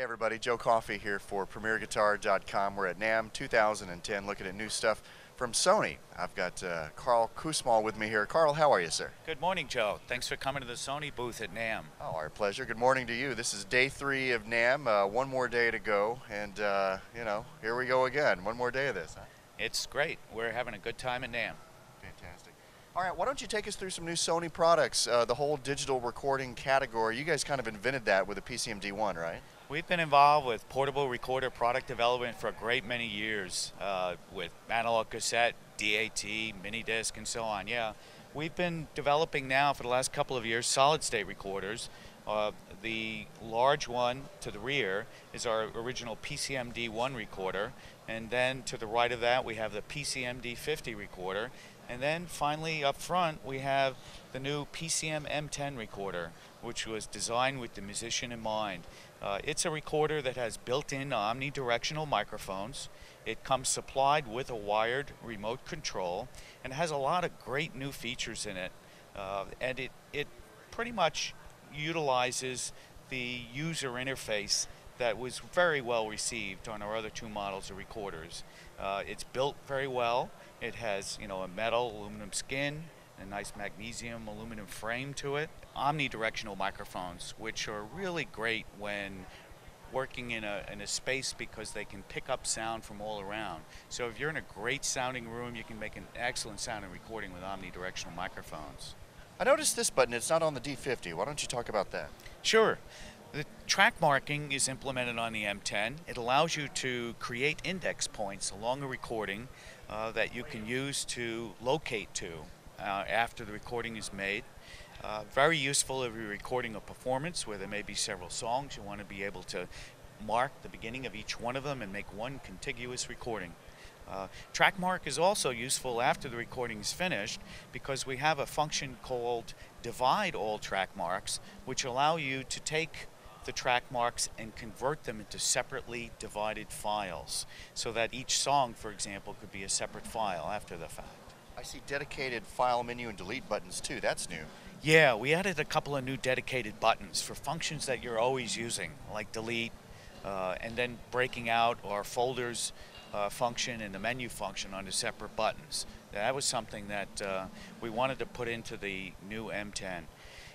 Hey everybody, Joe Coffey here for PremierGuitar.com. We're at NAMM 2010 looking at new stuff from Sony. I've got Carl Kusmal with me here. Carl, how are you, sir? Good morning, Joe. Thanks for coming to the Sony booth at NAMM. Oh, our pleasure. Good morning to you. This is day 3 of NAMM. One more day to go, and you know, here we go again. One more day of this, huh? It's great. We're having a good time at NAMM. Fantastic. All right, why don't you take us through some new Sony products, the whole digital recording category. You guys kind of invented that with the PCM-M10, right? We've been involved with portable recorder product development for a great many years with analog cassette, DAT, mini disc, and so on. Yeah, we've been developing now for the last couple of years solid-state recorders. The large one to the rear is our original PCM-D1 recorder, and then to the right of that we have the PCM-D50 recorder, and then finally up front we have the new PCM-M10 recorder, which was designed with the musician in mind. It's a recorder that has built-in omnidirectional microphones. It comes supplied with a wired remote control, and it has a lot of great new features in it. And it pretty much utilizes the user interface that was very well received on our other two models of recorders. It's built very well. It has, you know, a metal aluminum skin, a nice magnesium aluminum frame to it. Omnidirectional microphones, which are really great when working in a space because they can pick up sound from all around. So if you're in a great sounding room, you can make an excellent sounding recording with omnidirectional microphones. I noticed this button, it's not on the D50. Why don't you talk about that? Sure. The track marking is implemented on the M10. It allows you to create index points along a recording that you can use to locate to after the recording is made. Very useful if you're recording a performance where there may be several songs. You want to be able to mark the beginning of each one of them and make one contiguous recording. Track mark is also useful after the recording is finished because we have a function called divide all track marks, which allow you to take the track marks and convert them into separately divided files so that each song, for example, could be a separate file after the fact. I see dedicated file menu and delete buttons too. That's new. Yeah, we added a couple of new dedicated buttons for functions that you're always using, like delete, and then breaking out our folders function and the menu function onto separate buttons. That was something that we wanted to put into the new M10.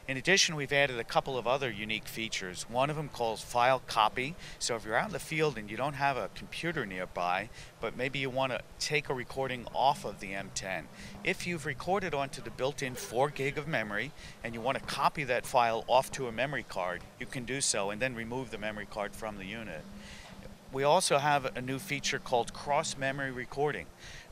In addition, we've added a couple of other unique features. One of them calls file copy. So if you're out in the field and you don't have a computer nearby, but maybe you want to take a recording off of the M10, if you've recorded onto the built-in 4 gig of memory and you want to copy that file off to a memory card, you can do so and then remove the memory card from the unit. We also have a new feature called cross-memory recording.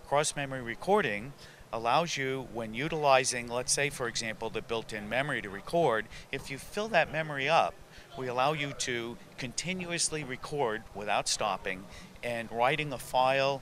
Cross-memory recording allows you, when utilizing, let's say for example, the built-in memory to record, if you fill that memory up, we allow you to continuously record without stopping and writing a file,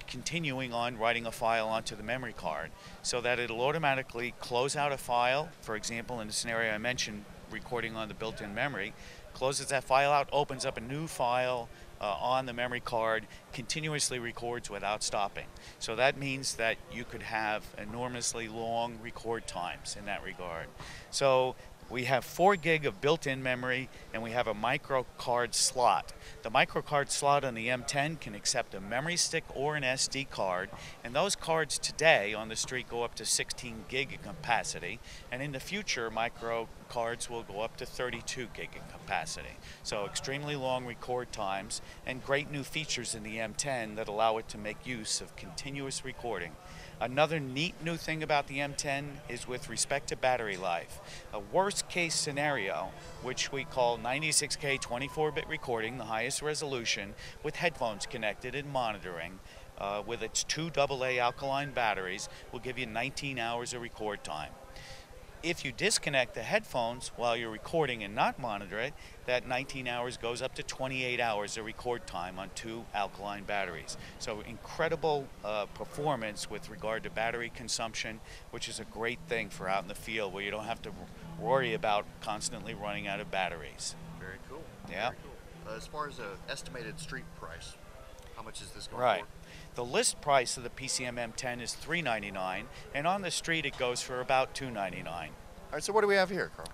continuing on writing a file onto the memory card so that it'll automatically close out a file. For example, in the scenario I mentioned, recording on the built-in memory, closes that file out, opens up a new file on the memory card, continuously records without stopping. So that means that you could have enormously long record times in that regard. So we have 4 gig of built-in memory and we have a micro card slot. The micro card slot on the M10 can accept a memory stick or an SD card, and those cards today on the street go up to 16 gig in capacity, and in the future micro cards will go up to 32 gig in capacity. So extremely long record times and great new features in the M10 that allow it to make use of continuous recording. Another neat new thing about the M10 is with respect to battery life. A worst case scenario, which we call 96K 24-bit recording, the highest resolution, with headphones connected and monitoring, with its 2 AA alkaline batteries, will give you 19 hours of record time. If you disconnect the headphones while you're recording and not monitor it, that 19 hours goes up to 28 hours of record time on 2 alkaline batteries. So incredible performance with regard to battery consumption, which is a great thing for out in the field where you don't have to worry about constantly running out of batteries. Very cool. Yeah. Very cool. As far as an estimated street price, how much is this going Right. for? The list price of the PCM-M10 is $399, and on the street it goes for about $299. All right, so what do we have here, Carl?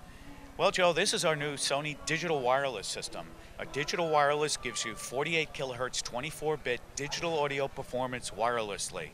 Well, Joe, this is our new Sony digital wireless system. A digital wireless gives you 48 kilohertz, 24-bit digital audio performance wirelessly.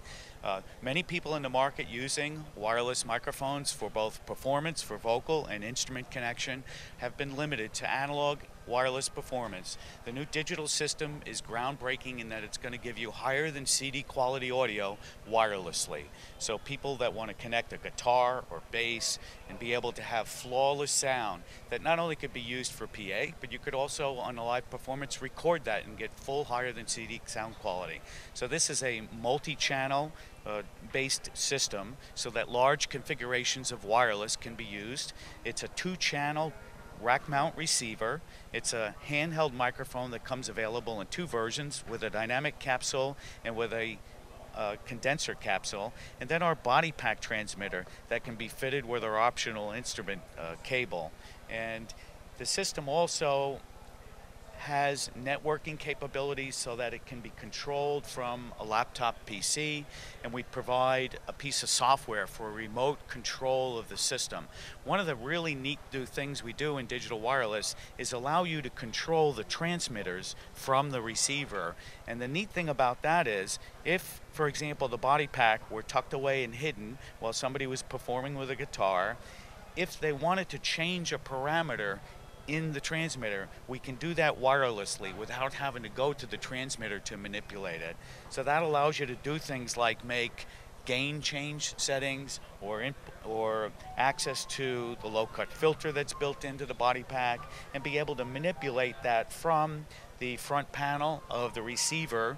Many people in the market using wireless microphones for both performance, for vocal and instrument connection, have been limited to analog wireless performance. The new digital system is groundbreaking in that it's going to give you higher than CD quality audio wirelessly. So people that want to connect a guitar or bass and be able to have flawless sound that not only could be used for PA, but you could also on a live performance record that and get full higher than CD sound quality. So this is a multi-channel based system so that large configurations of wireless can be used. It's a 2-channel rack mount receiver. It's a handheld microphone that comes available in 2 versions, with a dynamic capsule and with a condenser capsule, and then our body pack transmitter that can be fitted with our optional instrument cable. And the system also has networking capabilities so that it can be controlled from a laptop PC, and we provide a piece of software for remote control of the system. One of the really neat new things we do in digital wireless is allow you to control the transmitters from the receiver. And the neat thing about that is, if, for example, the body pack were tucked away and hidden while somebody was performing with a guitar, if they wanted to change a parameter in the transmitter, we can do that wirelessly without having to go to the transmitter to manipulate it. So that allows you to do things like make gain change settings or access to the low-cut filter that's built into the body pack, and be able to manipulate that from the front panel of the receiver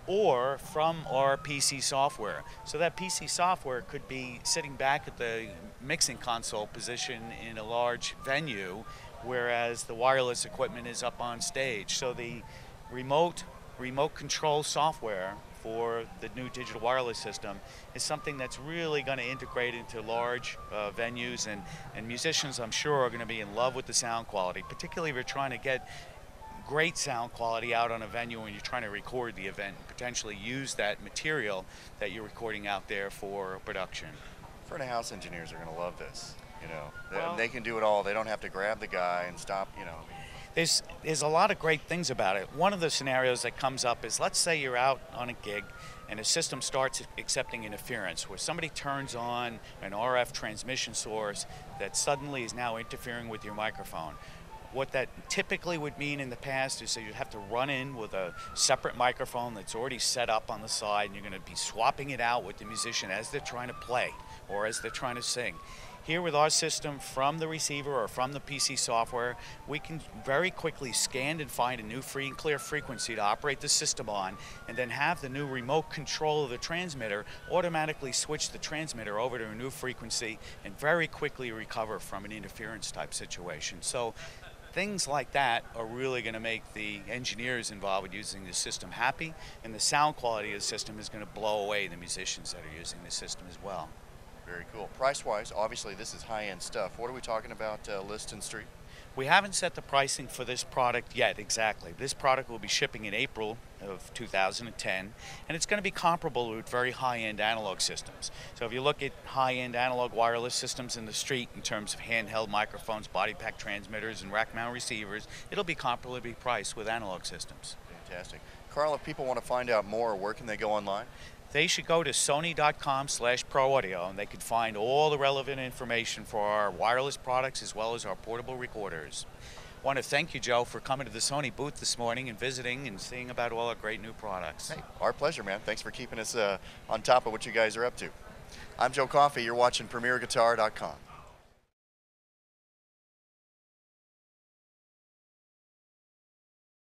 or from our PC software. So that PC software could be sitting back at the mixing console position in a large venue, whereas the wireless equipment is up on stage. So the remote control software for the new digital wireless system is something that's really going to integrate into large venues, and musicians, I'm sure, are going to be in love with the sound quality, particularly if you're trying to get great sound quality out on a venue when you're trying to record the event and potentially use that material that you're recording out there for production. Front of house engineers are going to love this. You know, Well, they can do it all. They don't have to grab the guy and stop, you know. There's a lot of great things about it. One of the scenarios that comes up is, let's say you're out on a gig and the system starts accepting interference, where somebody turns on an RF transmission source that suddenly is now interfering with your microphone. What that typically would mean in the past is that you'd have to run in with a separate microphone that's already set up on the side, and you're going to be swapping it out with the musician as they're trying to play or as they're trying to sing. Here with our system, from the receiver or from the PC software, we can very quickly scan and find a new free and clear frequency to operate the system on, and then have the new remote control of the transmitter automatically switch the transmitter over to a new frequency and very quickly recover from an interference type situation. So things like that are really going to make the engineers involved with using the system happy, and the sound quality of the system is going to blow away the musicians that are using the system as well. Very cool. Price-wise, obviously this is high-end stuff. What are we talking about, list and street? We haven't set the pricing for this product yet exactly. This product will be shipping in April of 2010, and it's going to be comparable with very high-end analog systems. So if you look at high-end analog wireless systems in the street in terms of handheld microphones, body pack transmitters, and rack mount receivers, it'll be comparably priced with analog systems. Fantastic. Carl, if people want to find out more, where can they go online? They should go to sony.com/pro audio, and they can find all the relevant information for our wireless products as well as our portable recorders. I want to thank you, Joe, for coming to the Sony booth this morning and visiting and seeing about all our great new products. Hey, our pleasure, man. Thanks for keeping us on top of what you guys are up to. I'm Joe Coffey. You're watching PremierGuitar.com.